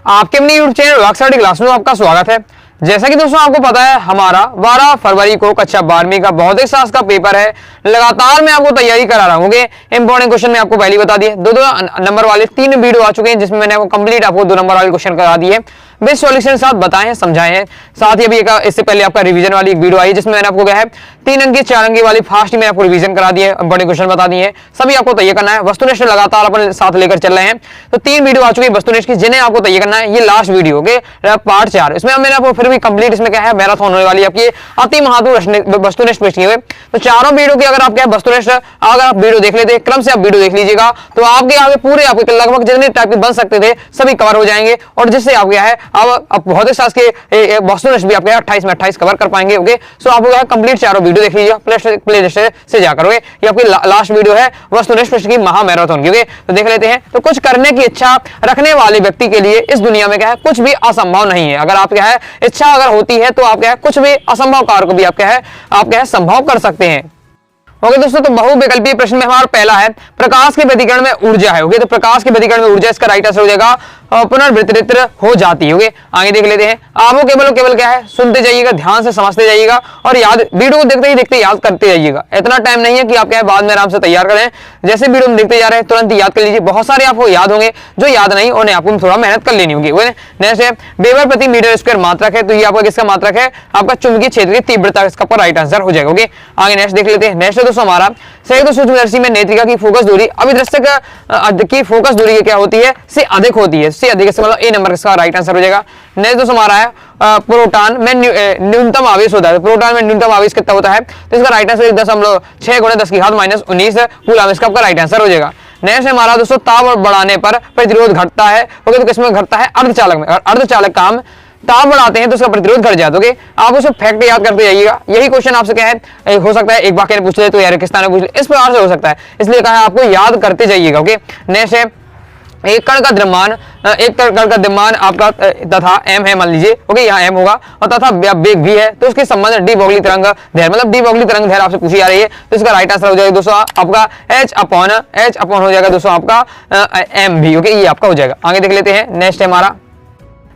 आपके अपने YouTube channel rock study class में आपका स्वागत है। जैसा कि दोस्तों आपको पता है हमारा 12 फरवरी को कक्षा 12वीं का भौतिक शास्त्र का पेपर है। लगातार मैं आपको तैयारी करा रहा हूँ। इंपॉर्टेंट क्वेश्चन में आपको पहले बता दिए, दो नंबर वाले 3 वीडियो आ चुके हैं जिसमें मैंने आपको कंप्लीट आपको 2 नंबर वाले क्वेश्चन करा दिए, बेस्ट सॉल्यूशन साथ बताए हैं, समझाए हैं। साथ ही अभी इससे पहले आपका रिवीजन वाली एक वीडियो आई जिसमें मैंने आपको क्या है 3 अंक की 4 अंक वाली फास्ट में आपको रिवीजन करा दिए, इंपॉर्टेंट क्वेश्चन बता दिए, सभी आपको तैयार करना है। वस्तुनिष्ठ लगातार अपन साथ लेकर चल रहे हैं, तो 3 वीडियो आ चुकी है वस्तुनिष्ठ की जिन्हें आपको तैयार करना है। ये लास्ट वीडियो के पार्ट 4, इसमें मैंने आपको फिर भी कंप्लीट इसमें क्या है मैराथन होने वाली आपकी अति महत्वपूर्ण वस्तुनिष्ठ पूछी हुई। तो चारों वीडियो की अगर आप क्या वस्तुनिष्ठ अगर आप वीडियो देख लेते क्रम से आप वीडियो देख लीजिएगा तो आपके आगे पूरे आपके लगभग जितने टाइप के बन सकते थे सभी कवर हो जाएंगे, और जिससे आप क्या है अब भौतिक शास्त्र के वस्तुनिष्ठ भी आपके 28 में 28 कवर कर पाएंगे। ओके, सो आपको क्या है कंप्लीट चारों वीडियो देख लीजिए प्ले लिस्ट से जाकर। ओके, ये आपकी लास्ट वीडियो है वस्तुनिष्ठ की महा मैराथन की। ओके, तो देख लेते हैं। तो कुछ करने की इच्छा रखने वाले व्यक्ति के लिए इस दुनिया में क्या है कुछ भी असंभव नहीं है। अगर आप क्या है इच्छा अगर होती है तो आप क्या है कुछ भी असंभव कार्य को भी आप क्या है संभव कर सकते हैं। ओके दोस्तों, तो बहुविकल्पीय प्रश्न में हमारा पहला है प्रकाश के व्यतिकरण में ऊर्जा है। ओके, तो प्रकाश के व्यतिकरण में ऊर्जा, इसका राइट आंसर हो जाएगा पुनर्वितरित हो जाती है। ओके, आगे देख लेते हैं। आप केवल क्या है सुनते जाइएगा, ध्यान से समझते जाइएगा और याद वीडियो को देखते याद करते जाइएगा। इतना टाइम नहीं है कि आप क्या है बाद में आराम से तैयार करें। जैसे वीडियो में देखते जा रहे हैं तुरंत याद कर लीजिए। बहुत सारे आपको याद होंगे, जो याद नहीं उन्हें आपको थोड़ा मेहनत कर लेनी होगी। नेक्स्ट है वेबर प्रति मीटर स्क्वायर मात्रक है, तो ये आपका किसका मात्रक है आपका चुंबकीय क्षेत्र की तीव्रता, इसका राइट आंसर हो जाएगा। ओके, आगे नेक्स्ट देख लेते हैं। नेक्स्ट है दोस्तों हमारा संयुक्त सूक्ष्मदर्शी में नेत्रिका की फोकस दूरी अभिदृश्यक की फोकस दूरी क्या होती है से अधिक होती है, से अधिक, मतलब ए नंबर का राइट आंसर हो जाएगा। नेक्स्ट दोस्तों हमारा है प्रोटॉन में न्यूनतम आवेश होता है। प्रोटॉन में न्यूनतम आवेश कितना होता है, तो इसका राइट आंसर 10.6 × 10⁻⁻19 कूलम, इसका आपका राइट आंसर हो जाएगा। नेक्स्ट हमारा दोस्तों ताप बढ़ाने पर प्रतिरोध घटता है। ओके, तो किसमें घटता है अर्धचालक में। अर्धचालक काम ताप बढ़ाते हैं तो उसका प्रतिरोध घट जाता है। आप उसको फैक्ट याद करते जाइएगा। यही क्वेश्चन आपसे क्या है हो सकता है एक वाक्य ने पूछ ले तो यार किस तरह पूछ ले, इस प्रकार से हो सकता है, इसलिए कहा है आपको याद करते जाइएगा। ओके, नेक्स्ट है एक कण का द्रव्यमान आपका तथा m है मान लीजिए। ओके, यहाँ m होगा और तथा वेग भी है, तो उसके संबंध डी ब्रोगली तरंग दैर्घ्य, मतलब डी ब्रोगली तरंग दैर्घ्य आपसे पूछी जा रही है, तो इसका राइट आंसर हो जाएगा दोस्तों आपका h अपॉन हो जाएगा दोस्तों आपका m भी। ओके, ये आपका हो जाएगा। आगे देख लेते हैं। नेक्स्ट है हमारा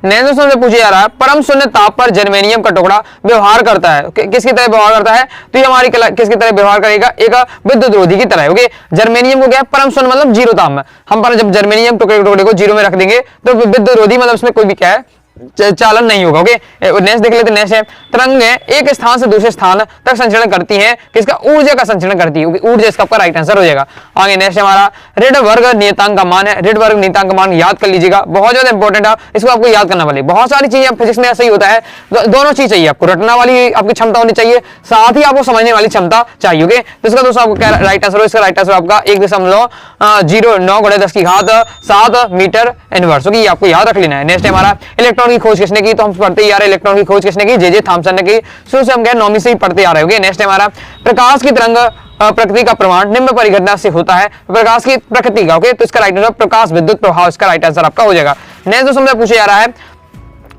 दोस्तों से पूछा जा रहा है परम शून्य ताप पर जर्मेनियम का टुकड़ा व्यवहार करता है। किसकी तरह व्यवहार करता है, तो ये हमारी किसकी तरह व्यवहार करेगा, एक विद्युत रोधी की तरह। ओके, जर्मेनियम को क्या है परम शून्य मतलब 0 ताप में, हम पर जब जर्मेनियम टुकड़े को 0 में रख देंगे तो विद्युत रोधी मतलब उसमें कोई भी क्या है चालन नहीं होगा। ओके, नेक्स्ट देख लेते हैं। नेक्स्ट है तरंगें एक स्थान से दूसरे स्थान तक संचरण करती हैं, किसका ऊर्जा का संचरण करती है। ऊर्जा इसका आपका राइट आंसर हो जाएगा। आगे नेक्स्ट हमारा रेडबर्ग नियतांक का मान है। रेडबर्ग नियतांक का मान याद कर लीजिएगा, बहुत ज्यादा इंपॉर्टेंट है, इसको आपको याद करना वाली बहुत सारी चीजें फिजिक्स में ऐसा ही होता है, दोनों चीज चाहिए आपको, रटना वाली आपकी क्षमता होनी चाहिए, साथ ही आपको समझने वाली क्षमता चाहिए। ओके, तो इसका दोस्तों आपको क्या राइट आंसर हो, इसका राइट आंसर आपका 1.09 × 10⁻7 मीटर इनवर्स। ओके, ये आपको याद रख लेना है। नेक्स्ट हमारा इलेक्ट्रॉन की खोज किसने की, तो हम पढ़ते ही आ रहे हैं इलेक्ट्रॉन की खोज किसने की, जे थॉमसन ने की, शुरू से हम क्या नौवीं से ही पढ़ते आ रहे होंगे। नेक्स्ट हमारा प्रकाश की तरंग प्रकृति का प्रमाण निम्न परिघटना से होता है, प्रकाश की प्रकृति का। ओके, तो इसका राइट आंसर प्रकाश विद्युत प्रभाव, इसका राइट आंसर आपका हो जाएगा। नेक्स्ट दोस्तों पूछा जा रहा है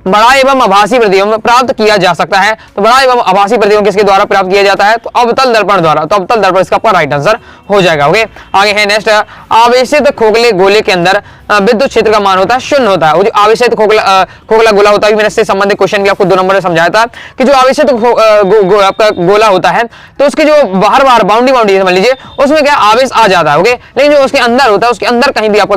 बड़ा एवं आभासी प्रतिबिंब प्राप्त किया जा सकता है, तो बड़ा एवं आभासी प्रतिबिंब किसके द्वारा प्राप्त किया जाता है, तो अवतल दर्पण द्वारा, तो अवतल दर्पण इसका आपका राइट आंसर हो जाएगा। ओके, आगे है नेक्स्ट आवेशित खोखले गोले के अंदर विद्युत क्षेत्र का मान होता है 0 होता है। जो आवेशित खोखला गोला होता है, मैंने इससे संबंधित क्वेश्चन भी आपको 2 नंबर में समझाया था कि जो आवेशित आपका गोला होता है तो उसकी जो बाहर बाउंड्री समझ लीजिए उसमें क्या आवेश आ जाता है। ओके, लेकिन जो उसके अंदर होता है उसके अंदर कहीं भी आपका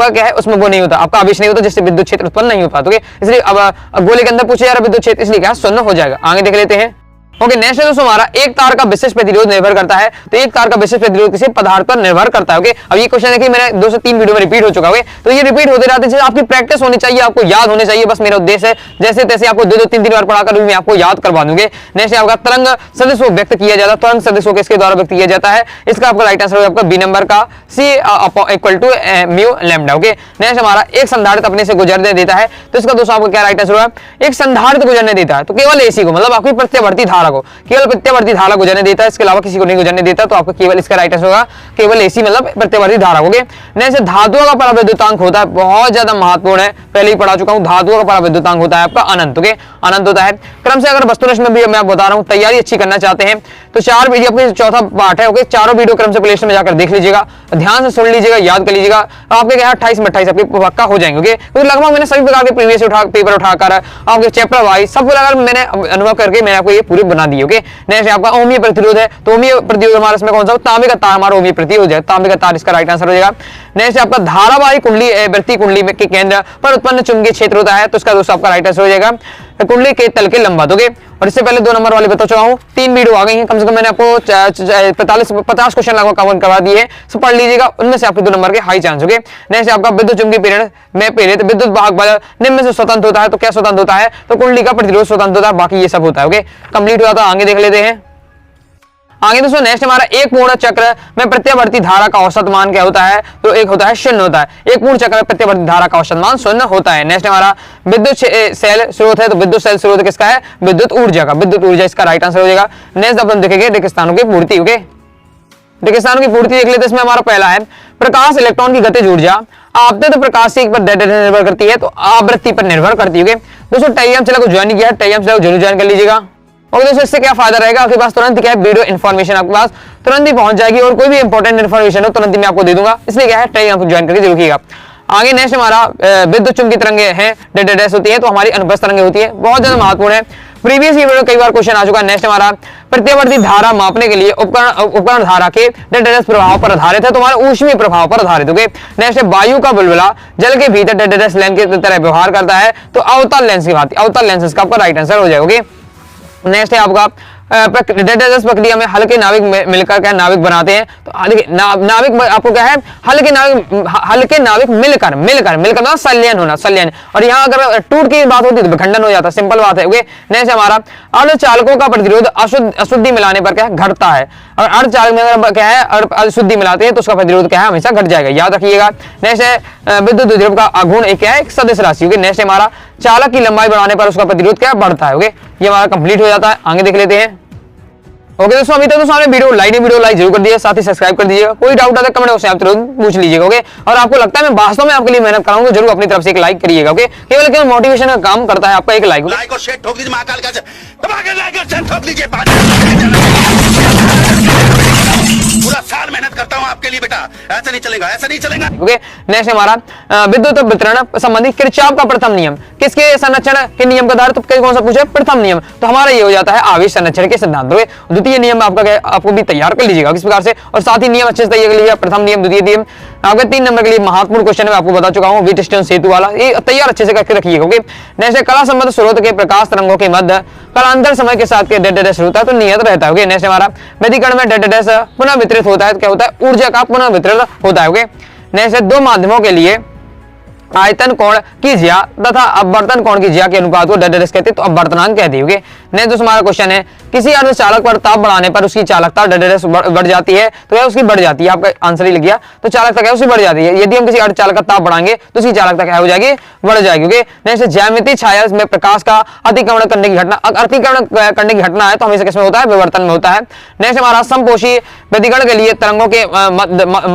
क्या है उसमें वो नहीं होता, आपका आवेश नहीं होता, जिससे विद्युत क्षेत्र उत्पन्न नहीं हो पाता। इसलिए अब गोले के अंदर पूछे जा रहा विद्युत क्षेत्र, इसलिए क्या 0 हो जाएगा। आगे देख लेते हैं। ओके, नेक्स्ट दोस्तों हमारा एक तार का विशिष्ट प्रतिरोध निर्भर करता है, तो एक तार का विशिष्ट प्रतिरोध किसी पदार्थ पर निर्भर करता है। ओके, अब ये क्वेश्चन है कि मैंने 2 से 3 वीडियो में रिपीट हो चुका है, तो ये रिपीट होते रहते हैं, आपकी प्रैक्टिस होनी चाहिए, आपको याद होने चाहिए, बस मेरा उद्देश्य है जैसे तैसे आपको 2-2, 3-3 बार पढ़ाकर मैं आपको याद करवा दूंगे। नेक्स्ट आपका तरंग सदिश को व्यक्त किया जाता है, तरंग सदिश को किसके द्वारा व्यक्त किया जाता है, इसका आपका राइट आंसर आपका बी नंबर का C = mu lambda. Okay, next हमारा एक संधारित्र अपने से गुजरने देता है, तो इसका दोस्तों आपको क्या राइट आंसर होगा, एक संधारित्र गुजरने देता है तो केवल AC को, मतलब आपकी प्रत्यावर्ती धारा धारा को, केवल प्रत्यावर्ती धारा गुजरने देता है, इसके अलावा किसी को नहीं गुजरने देता। तो आपका केवल इसका राइट आंसर होगा केवल एसी मतलब प्रत्यावर्ती धारा। ओके, नेक्स्ट धातुओं का पराविद्युतांक होता है, बहुत ज्यादा महत्वपूर्ण है, पहले ही पढ़ा चुका हूं। धातुओं का पराविद्युतांक होता है आपका अनंत। ओके, अनंत होता है। क्रम से अगर वस्तुनिष्ठ में भी मैं बता रहा हूं, तैयारी अच्छी करना चाहते हैं तो 4 वीडियो आपके चौथा पार्ट है। ओके, चारों वीडियो क्रम से प्लेलिस्ट में जाकर देख लीजिएगा, ध्यान से सुन लीजिएगा, याद कर लीजिएगा। आपके क्या 28 में 28 आपके पक्का हो जाएंगे। ओके, तो लगभग मैंने सभी प्रकार के प्रीवियस पेपर उठाकर आपके चैप्टर वाइज सब प्रकार मैंने अनुभव करके मैंने आपको ये पूरे बना दिए। ओके, नेक्स्ट आपका ओमीय प्रतिरोध है, तो ओमीय प्रतिरोध हमारा इसमें कौन सा, तांबे का तार हमारा ओमीय प्रतिरोध हो जाएगा, तांबे का तार इसका राइट आंसर हो जाएगा। नेक्स्ट आपका धारावाही कुंडली वृत्ति कुंडली में के केंद्र पर उत्पन्न चुंबकीय क्षेत्र होता है, तो इसका दोस्तों आपका राइट आंसर हो जाएगा कुंडली के तल के लंबवत। ओके, और इससे पहले 2 नंबर वाले बता चुका हूं, 3 वीडियो आ गई हैं, कम से कम मैंने आपको 50 क्वेश्चन लगभग कवर करवा दिए, सब पढ़ लीजिएगा, उनमें से आपके 2 नंबर के हाई चांस। ओके, नेक्स्ट आपका विद्युत चुंबकीय प्रेरण में प्रेरित विद्युत वाहक बल निम्न में से स्वतंत्र होता है, तो क्या स्वतंत्र होता है, तो कुंडली का प्रतिरोध स्वतंत्र होता है, बाकी ये सब होता है। ओके, कंप्लीट हुआ, तो आगे देख लेते हैं। आगे दोस्तों नेक्स्ट हमारा एक पूर्ण चक्र में प्रत्यावर्ती धारा का औसत मान क्या होता है, तो एक होता है 0 होता है। एक पूर्ण चक्र में प्रत्यावर्ती धारा का औसत मान 0 होता है। नेक्स्ट हमारा विद्युत सेल स्रोत है, तो विद्युत सेल स्रोत किसका है, विद्युत ऊर्जा का, विद्युत ऊर्जा इसका राइट आंसर हो जाएगा। नेक्स्ट अपन देखेंगे रिक्तस्थानों की पूर्ति। ओके, रिक्तस्थानों की पूर्ति देख लेते हैं। इसमें हमारा पहला है प्रकाश इलेक्ट्रॉन की गतिज ऊर्जा आपतन तो प्रकाशिक पर निर्भर करती है, तो आवृत्ति पर निर्भर करती है। दोस्तों टेलीग्राम चैनल को ज्वाइन किया, टेलीग्राम चैनल को जरूर ज्वाइन कर लीजिएगा। और दोस्तों इससे क्या फायदा रहेगा, आपके पास तुरंत क्या है, वीडियो इन्फॉर्मेशन आपके पास तुरंत ही पहुंच जाएगी, और कोई भी इंपॉर्टेंट इन्फॉर्मेशन हो तुरंत ही मैं आपको दे दूंगा, इसलिए क्या है टेलीग्राम को ज्वाइन करके जरूर कीजिएगा। आगे नेक्स्ट हमारा विद्युत चुंबकीय तरंगे हैं, डेस होती है, तो हमारी अनुप्रस्थ तरंगे होती है, बहुत ज्यादा महत्वपूर्ण है। प्रीवियस वीडियो कई बार क्वेश्चन आ चुका है। नेक्स्ट हमारा प्रत्यावर्ती धारा मापने के लिए उपकरण धारा के डेस प्रभाव पर आधारित है, तो हमारा ऊष्मीय प्रभाव पर आधारित। ओके, नेक्स्ट वायु का बुलबुला जल के भीतर डेस लेंस की तरह व्यवहार करता है, तो अवतल लेंस की बात, अवतल लेंस इसका आपका राइट आंसर हो जाएगा। ओके, नेक्स्ट है आपका प्रक्रिया में हल्के नाविक मिलकर क्या नाविक बनाते हैं, तो नाविक आपको क्या है, हल्के नाविक मिलकर ना संलयन होना, संलयन। और यहाँ अगर टूट की बात होती है तो विखंडन हो जाता है, सिंपल बात है। ओके, नेक्स्ट हमारा अर्धचालकों का प्रतिरोध अशुद्धि मिलाने पर क्या घटता है, और अर्धचालक में अगर क्या है अशुद्धि मिलाते हैं तो उसका प्रतिरोध क्या है, हमेशा घट जाएगा, याद रखिएगा। नेक्स्ट है विद्युत द्विध्रुव का आघूर्ण एक क्या है, एक सदिश राशि। ओके, नेक्स्ट हमारा चालक की लंबाई बढ़ाने पर उसका प्रतिरोध क्या बढ़ता है। ओके, ये हमारा कंप्लीट हो जाता है। आगे देख लेते हैं। ओके दोस्तों, अभी तक दोस्तों आपने वीडियो लाइक जरूर कर दिया, साथ ही सब्सक्राइब कर दीजिएगा। कोई डाउट आता है कमेंट बॉक्स में आप तुरंत पूछ लीजिएगा। ओके, और आपको लगता है मैं वास्तव में आपके लिए मेहनत कराऊंगा, जरूर अपनी तरफ से एक लाइक करिएगा। ओके, केवल मोटिवेशन का काम करता है आपका एक लाइक। लाइक और शेयर ठोक लीजिए, महाकाल का दबा के लाइक और शेयर ठोक लीजिए। पूरा साल मेहनत करता हूं आपके लिए बेटा, ऐसा नहीं चलेगा, ऐसा नहीं चलेगा। ओके, नेक्स्ट हमारा विद्युत वितरण संबंधी किरचॉफ का प्रथम नियम किसके संरक्षण के नियम का आधार, तो कौन सा पूछे, प्रथम नियम, तो हमारा ये हो जाता है आवेश संरक्षण के सिद्धांत। द्वितीय नियम आपका आपको भी तैयार कर लीजिएगा किस प्रकार से, और साथ ही नियम अच्छे से तैयार कर लीजिएगा। प्रथम नियम, द्वितीय नियम, आपके 3 नंबर के लिए महत्वपूर्ण क्वेश्चन मैं आपको बता चुका हूं, व्हीटस्टोन सेतु वाला, ये तैयार अच्छे से करके रखिएगा। ओके, नेक्स्ट कला संबंध स्रोत के प्रकाश तरंगों के मध्य कालांतर समय के साथ डेस होता है, तो नियत रहता है। ओके, नेक्स्ट हमारा व्यतिकरण में डेस पुनः वितरित होता है, तो क्या होता है, ऊर्जा का पुनः वितरण होता है। ओके, नेक्स्ट 2 माध्यमों के लिए आयतन कोण की ज्या तथा अपवर्तन कोण की ज्या के अनुपात को डेस कहते हैं, तो अपवर्तनांक कहते हैं। नेक्स्ट दोस्तों हमारा क्वेश्चन है किसी अर्धचालक पर ताप बढ़ाने पर उसकी चालकता डेस बढ़ जाती है, तो क्या उसकी बढ़ जाती है, आपका आंसर ही लग गया, तो चालकता क्या है उसकी बढ़ जाती है। यदि हम किसी अर्धचालक का ताप बढ़ाएंगे तो उसकी चालकता क्या हो जाएगी, बढ़ जाएगी। ओके, नेक्स्ट ज्यामितीय छाया में प्रकाश का अतिक्रमण करने की घटना, अतिक्रमण करने की घटना है तो हमेशा किसमें होता है, विवर्तन में होता है। नेक्स्ट हमारा समपोषी व्यतिकरण के लिए तरंगों के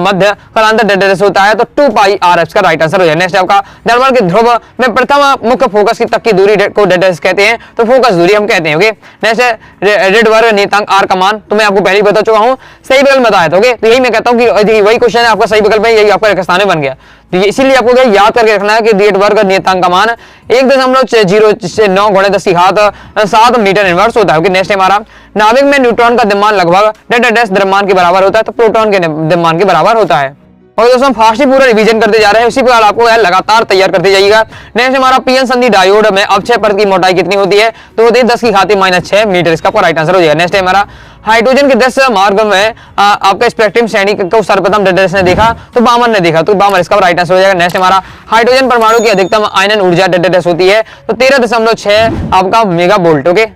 मध्य कालांतर डेस होता है, तो 2πr का राइट आंसर हो जाए। नेक्स्ट आपका दर्पण के ध्रुव में प्रथम मुख्य फोकस की तक की दूरी को डेस कहते हैं, तो फोकस दूरी हम कहते हैं। ओके, नेक्स्ट रेड वर्ग नियतांक आर का मान, तो मैं आपको पहले ही बता चुका हूं, सही विकल्प बताया था। ओके, तो यही मैं कहता हूं कि वही क्वेश्चन है आपका सही विकल्प है, यही आपका रेगिस्तान बन गया, तो इसीलिए आपको याद करके रखना है कि रेड वर्ग नियतांक का मान 1.09 × 10⁷ मीटर इनवर्स होता है। ओके, नेक्स्ट हमारा नाभिक में न्यूट्रॉन का द्रव्यमान लगभग डेस द्रव्यमान के बराबर होता है, तो प्रोटॉन के द्रव्यमान के बराबर होता है। और दोस्तों फास्ट ही पूरा रिवीजन करते जा रहे हैं, उसी प्रकार आपको लगातार तैयार करते जाइएगा। नेक्स्ट हमारा पीएन संधि डायोड में अक्षय परत की मोटाई कितनी होती है, तो होती है 10⁻⁻6 मीटर, इसका आपका राइट आंसर हो जाएगा। नेक्स्ट हमारा हाइड्रोजन के 10 मार्ग में आपका स्पेक्ट्रम श्रेणी को सर्वप्रथम डेस ने देखा, तो बामन ने देखा, तो बामन इसका राइट आंसर हो जाएगा। नेक्स्ट हमारा हाइड्रोजन परमाणु की अधिकतम आयनन ऊर्जा डेस होती है, तो 13.6 आपका मेगा वोल्ट। ओके,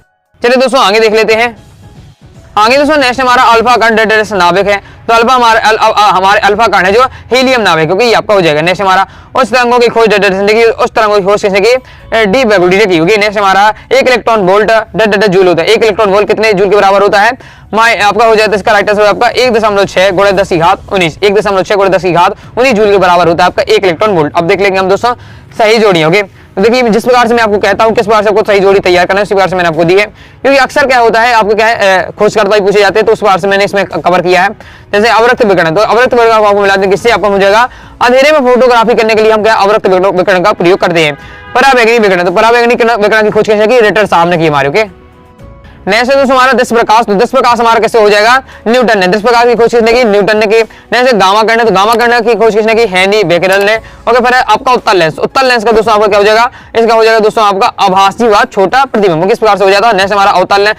चलिए दोस्तों आगे देख लेते हैं। आगे दोस्तों नेक्स्ट हमारा अल्फा कण डेस नाभिक है, तो अल्फा हमारे अल्फा कण है जो हीलियम नाभिक, क्योंकि ये आपका हो जाएगा। नेक्स्ट हमारा उस तरंगों की खोज उस तरंगों की खोज किसने की? डी ब्रोगली ने की होगी। नेक्स्ट हमारा 1 इलेक्ट्रॉन वोल्ट जूल होता है। 1 इलेक्ट्रॉन वोल्ट कितने जूल के बराबर होता है? आपका हो जाता है, इसका राइट आंसर आपका 1.6 × 10 की घात 19, 1.6 × 10 की घात 19 जूल के बराबर होता है आपका 1 इलेक्ट्रॉन वोल्ट। अब देख लेंगे हम दोस्तों सही जोड़ी होगी। तो देखिए जिस प्रकार से मैं आपको कहता हूं किस प्रकार से आपको सही जोड़ी तैयार करना है, उसी प्रकार से मैंने आपको दी है, क्योंकि अक्सर क्या होता है आपको क्या है खोजकर्ता ही पूछे जाते हैं, तो उस प्रकार से मैंने इसमें कवर किया है। जैसे अवरक्त विकिरण, तो अवरक्त विकिरण आपको मिला दें, किससे आपको मिल जाएगा? अंधेरे में फोटोग्राफी करने के लिए हम क्या अवरक्त विकिरण का प्रयोग करते हैं। पराबैंगनी विकिरण, तो पराबैंगनी विकिरण की खोज कैसे की? रिटर साहब ने की हमारे। ओके, नेक्स्ट दोस्तों हमारा 10 प्रकाश, तो 10 प्रकाश हमारा कैसे हो जाएगा? न्यूटन ने 10 प्रकाश की खोज किसने की? न्यूटन ने की। नेक्स्ट गामा कर्ण, तो गामा कर्ण की खोज किसने की? हेनरी बेकेरेल ने। ओके, फिर आपका उत्तल लेंस, उत्तल लेंस का दोस्तों आपका क्या हो जाएगा? इसका हो जाएगा दोस्तों आपका आभासी व छोटा प्रतिबिंब, किस प्रकार से हो जाता है? नेक्स्ट हमारा अवतल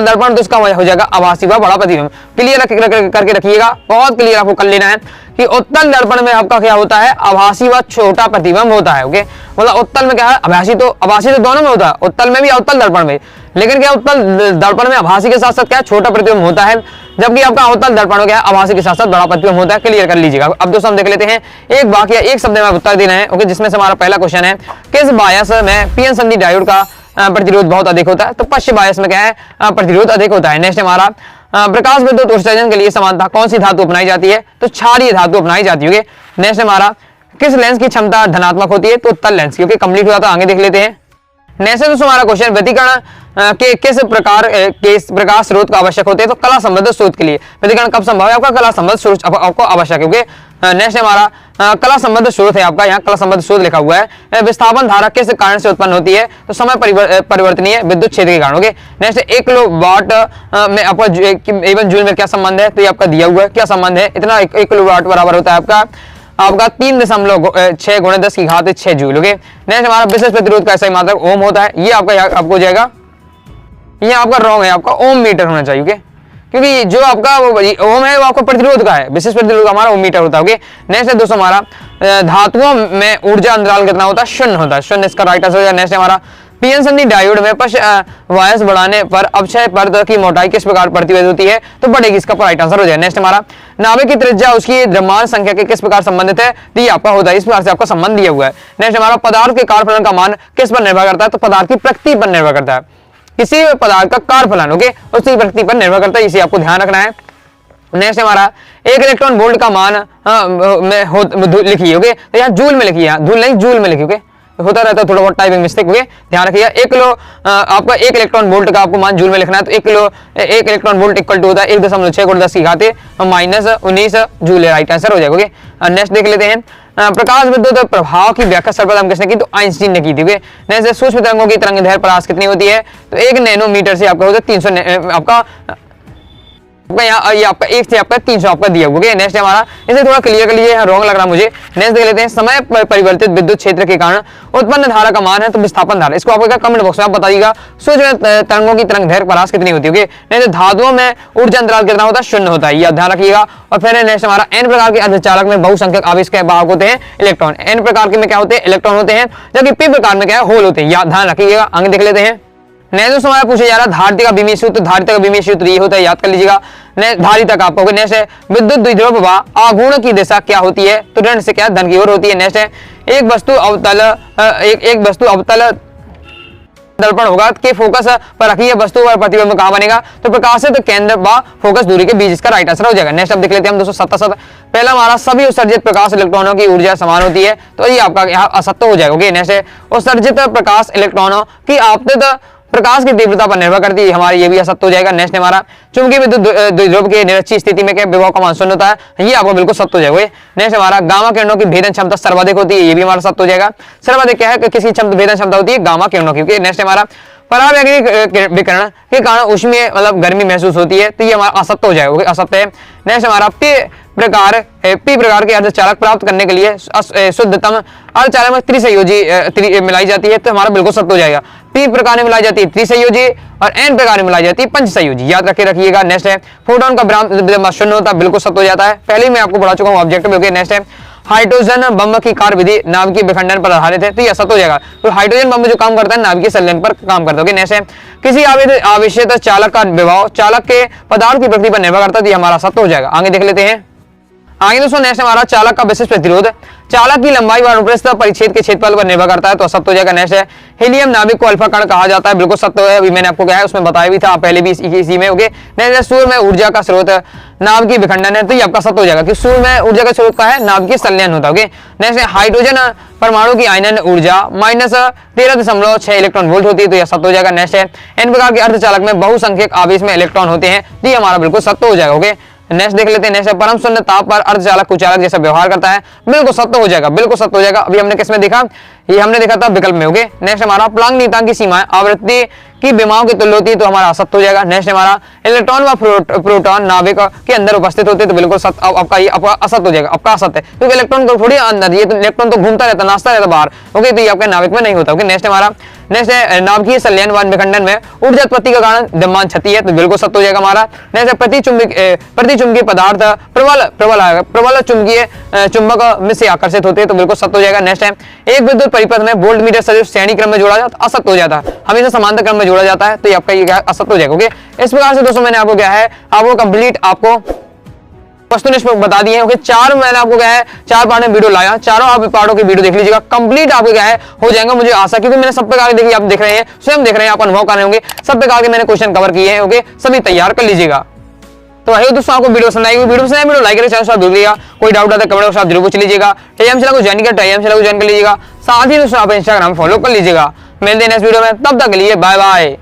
दर्पण, तो इसका हो जाएगा आभासी व बड़ा प्रतिबिंब। क्लियर करके रखिएगा, बहुत क्लियर आपको कर लेना है कि उत्तल दर्पण में आपका क्या होता है? आभासी व छोटा प्रतिबिंब होता है। ओके, मतलब उत्तल में क्या है? आभासी तो दोनों में होता है, उत्तल में भी अवतल दर्पण में, लेकिन क्या उत्तल दर्पण में आभासी के साथ साथ क्या छोटा प्रतिबिंब होता है, जबकि आपका अवतल दर्पण में क्या है? आभासी के साथ साथ बड़ा प्रतिबिंब होता है। क्लियर कर लीजिएगा। अब दोस्तों हम देख लेते हैं एक वाक्य, एक शब्द में उत्तर देना है। ओके, जिसमें से हमारा पहला क्वेश्चन है, किस बायस में पीएन संधि डायोड का प्रतिरोध बहुत अधिक होता है? तो पश्च बायस में क्या है? प्रतिरोध अधिक होता है। नेक्स्ट हमारा प्रकाश विद्युत उत्सर्जन के लिए समानता कौन सी धातु अपनाई जाती है? तो क्षारीय धातु अपनाई जाती है। नेक्स्ट हमारा किस लेंस की क्षमता धनात्मक होती है? तो उत्तल लेंस, क्योंकि कंप्लीट हुआ तो आगे देख लेते हैं। नेक्स्ट दोस्तों हमारा क्वेश्चन, व्यतिकरण के किस प्रकार के प्रकाश स्रोत का आवश्यक होते हैं? तो कला संबद्ध स्रोत के लिए व्यतिकरण कब संभव है? आपका कला संबद्ध स्रोत आपको आवश्यक है। क्योंकि नेक्स्ट हमारा कला संबद्ध स्रोत है आपका, यहाँ कला संबद्ध स्रोत लिखा हुआ है। विस्थापन धारा किस कारण से उत्पन्न होती है? तो समय परिवर्तनीय विद्युत क्षेत्र के कारण। नेक्स्ट 1 किलोवाट में आपका एवं जूल में क्या संबंध है? तो ये आपका दिया हुआ है, क्या संबंध है? इतना 1 किलोवाट बराबर होता है आपका 3.6 × 10 की घात 6 जूल। ओके, नेक्स्ट हमारा विशेष प्रतिरोध का ऐसा ही मात्रक ओम होता है। ये आपको हो जाएगा, ये आपका रॉन्ग है, आपका ओम मीटर होना चाहिए। ओके, क्योंकि जो आपका वो ओम है वो आपका प्रतिरोध का है, विशेष प्रतिरोध का हमारा ओम मीटर होता है। ओके, नेक्स्ट है दोस्तों हमारा धातुओं में ऊर्जा अंतराल कितना होता है? 0 होता है, 0 इसका राइट आंसर हो जाएगा। नेक्स्ट हमारा पीएन संधि डायोड में वायस बढ़ाने पर अक्षय परत की मोटाई किस प्रकार बढ़ती होती है? तो बढ़ेगी, इसका राइट आंसर हो जाएगा। नेक्स्ट हमारा नाभिक की त्रिज्या उसकी द्रव्यमान संख्या के किस प्रकार संबंधित है? तो ये आपका होता है, इस प्रकार से आपका संबंध दिया हुआ है। नेक्स्ट हमारा पदार्थ के कार्यफलन का मान किस पर निर्भर करता है? तो पदार्थ की प्रकृति पर निर्भर करता है, किसी पदार्थ का कार्यफलन ओके उसकी प्रकृति पर निर्भर करता है, इसे आपको ध्यान रखना है। नेक्स्ट हमारा 1 इलेक्ट्रॉन वोल्ट का मान लिखिए। ओके, तो यहाँ जूल में लिखिए, धूल नहीं जूल में लिखिए। ओके, होता रहता है थोड़ा बहुत टाइपिंग मिस्टेक। ओके, ध्यान रखिए 1 किलो आपका 1 इलेक्ट्रॉन वोल्ट का आपको मान जूल में लिखना है। तो 1 इलेक्ट्रॉन वोल्ट इक्वल टू होता है 1.6 × 10 की घात -19 जूल, राइट आंसर हो जाएगा। ओके, नेक्स्ट देख लेते हैं प्रकाश विद्युत प्रभाव की व्याख्या सर्वप्रथम किसने की? तो आइंस्टीन ने की थी। नेक्स्ट सूक्ष्म तरंगों की तरंगदैर्घ्य प्रकाश कितनी होती है? तो 1 नैनोमीटर से आपका होता है 300 आपका यहाँ ये आपका 1 से आपका 300 आपका दिया हुआ है। नेक्स्ट हमारा इसे थोड़ा क्लियर कर लिए, रॉन्ग लग रहा मुझे। नेक्स्ट देख लेते हैं समय परिवर्तित विद्युत क्षेत्र के कारण उत्पन्न धारा का मान है तो विस्थापन धारा, इसको आपको कमेंट बॉक्स में आप बताइएगा। सूक्ष्म तरंगों की तरंगदैर्घ्य प्रकाश कितनी होती है? नेक्स्ट धातुओं में ऊर्जा अंतराल कितना होता है? 0 होता है, ये ध्यान रखिएगा। और फिर नेक्स्ट हमारा n प्रकार के अर्धचालक में बहुसंख्यक आवेश के वाहक होते हैं इलेक्ट्रॉन, n प्रकार के में क्या होते हैं? इलेक्ट्रॉन होते हैं, जबकि p प्रकार में क्या है? होल होते हैं, याद ध्यान रखिएगा। आगे देख लेते हैं। नेक्स्ट हमारा पूछा जा रहा है धारिता का विमीय सूत्र, धारिता का विमीय सूत्र ये होता है, याद कर लीजिएगा। धारिता का आपको नेक्स्ट है विद्युत द्विध्रुव व आघूर्ण की दिशा क्या होती है? तो ऋण से क्या धन की ओर होती है। नेक्स्ट है एक वस्तु अवतल दर्पण होगा कि फोकस पर रखिए, वस्तु और प्रतिबिंब कहां बनेगा? तो प्रकाशित केंद्र व फोकस दूरी के बीच, इसका राइट आंसर हो जाएगा। नेक्स्ट अब देख लेते हैं हम दोस्तों सत्य। पहला हमारा सभी उत्सर्जित प्रकाश इलेक्ट्रॉनों की ऊर्जा समान होती है, तो ये आपका यहाँ असत्य हो जाएगा। नेक्स्ट है उत्सर्जित प्रकाश इलेक्ट्रॉनों की आपतित प्रकाश की तीव्रता पर निर्भर करती है, हमारी ये भी असत्य हो जाएगा। नेक्स्ट हमारा चुंबकीय विद्युत द्विध्रुव के निरक्षीय स्थिति में क्या विभव का मान 0 होता है, ये आपको बिल्कुल सत्य हो जाएगा। नेक्स्ट हमारा गामा किरणों की भेदन क्षमता सर्वाधिक होती है, ये भी हमारा सत्य हो जाएगा। सर्वाधिक क्या है कि किसी भेदन क्षमता होती है गामा किरणों की। नेक्स्ट हमारा परावैंगनिक विकिरण के कारण ऊष्मीय मतलब गर्मी महसूस होती है, तो ये हमारा असत्य हो जाएगा, असत्य है। नेक्स्ट हमारा पी प्रकार के अर्धचालक प्राप्त करने के लिए शुद्धतम अर्धचालक में त्रिसंयोजी मिलाई जाती है, तो हमारा बिल्कुल सत्य हो जाएगा। पी प्रकार में मिलाई जाती है त्रिसंयोजी और एन प्रकार में मिलाई जाती है पंचसंयोजी, याद रखिएगा। नेक्स्ट है फोटोन का विराम 0 होता है, बिल्कुल सत्य हो जाता है, पहले ही मैं आपको पढ़ा चुका हूँ ऑब्जेक्टिव। नेक्स्ट है हाइड्रोजन बम की कार्य विधि नाभिकीय विखंडन पर आधारित है, तो यह सत्य हो जाएगा। तो हाइड्रोजन बम जो काम करता है नाभिकीय संलयन पर काम करता है। नेक्स्ट है किसी आवेशित चालक का विभव चालक के पदार्थ की प्रकृति पर निर्भर करता है, तो यह हमारा सत्य हो जाएगा। आगे देख लेते हैं। आगे दोस्तों नेक्स्ट हमारा चालक का विशिष्ट प्रतिरोध चालक की लंबाई व अनुप्रस्थ परिच्छेद के क्षेत्रफल पर निर्भर करता है, तो सत्य हो जाएगा। नेक्स्ट है हीलियम नाभिक को अल्फा कण कहा जाता है, बिल्कुल सत्य है। अभी मैंने आपको कहा है उसमें बताया भी था पहले भी इसी में। ओके नेक्स्ट है सूर्य में ऊर्जा का स्रोत नाभिकीय विखंडन है, तो ये आपका सत्य हो जाएगा कि सूर्य में ऊर्जा का स्रोत का है नाभिकीय संलयन होता है। ओके नेक्स्ट है हाइड्रोजन परमाणु की आयनन ऊर्जा -13.6 इलेक्ट्रॉन वोल्ट होती है, तो यह सत्य हो जाएगा। नेक्स्ट है इन प्रकार के अर्धचालक में बहुसंख्यक आवेश में इलेक्ट्रॉन होते हैं, तो ये हमारा बिल्कुल सत्य हो जाएगा। ओके नेक्स्ट देख लेते हैं। नेक्स्ट परम शून्य ताप पर अर्धचालक कुचालक जैसा व्यवहार करता है, बिल्कुल सत्य हो जाएगा, बिल्कुल सत्य हो जाएगा। अभी हमने किसमें देखा, ये हमने देखा था विकल्प में। ओके नेक्स्ट हमारा प्लांक नियतांक की सीमाएं आवृत्ति की विमाओं की तुल्य होती है, तो हमारा असत्य हो जाएगा। नेक्स्ट हमारा इलेक्ट्रॉन व प्रोटॉन नाभिक के अंदर उपस्थित होते हैं, तो बिल्कुल सत्य आपका ये आपका असत्य हो जाएगा, आपका असत्य है, क्योंकि इलेक्ट्रॉन को थोड़ी अंदर, ये तो इलेक्ट्रॉन तो घूमता रहता नाचता रहता बाहर। ओके तो ये आपके नाभिक में नहीं होता। ओके नेक्स्ट हमारा नेक्स्ट है नाभिकीय संलयन व विखंडन में ऊर्जा उत्पत्ति का कारण द्रव्यमान क्षति है, तो बिल्कुल सत्य हो जाएगा हमारा। नेक्स्ट है प्रतिचुंबकीय पदार्थ प्रबल चुंबकीय चुंबक में से आकर्षित होते हैं, तो बिल्कुल सत्य हो जाएगा। नेक्स्ट है एक विद्युत परिपथ में वोल्ट मीटर सदिश श्रेणी क्रम में जोड़ा जाता है, असत्य हो जाता है, हमेशा समांतर क्रम में जोड़ा जाता है, तो ये आपका ये असत्य हो जाएगा। ओके इस प्रकार से दोस्तों मैंने आपको क्या है आपको कंप्लीट आपको वस्तुनिष्ठ बता दिए। ओके चार मैंने आपको क्या है 4 पार्ट में वीडियो लाया, चारों आप पार्टों की वीडियो देख लीजिएगा, कंप्लीट आपको क्या है हो जाएगा मुझे आशा, क्योंकि मैंने सब प्रकार के देखिए आप देख रहे हैं, स्वयं देख रहे हैं, आप अनुभव कर रहे होंगे, सब प्रकार के मैंने क्वेश्चन कवर किए हैं। ओके सभी तैयार कर लीजिएगा। तो भाई दोस्तों आपको वीडियो पसंद आएगी, वीडियो लाइक करें, चैनल जुड़ लीजिएगा, कोई डाउट आता है कमेंट बॉक्स आप जरूर पूछ लीजिएगा। टेलीग्राम चैनल को ज्वाइन किया, टेलीग्राम चैनल को ज्वाइन कर लीजिएगा, साथ ही दोस्तों आप इंस्टाग्राम फॉलो कर लीजिएगा। मिलते हैं नेक्स्ट वीडियो में, तब तक के लिए बाय बाय।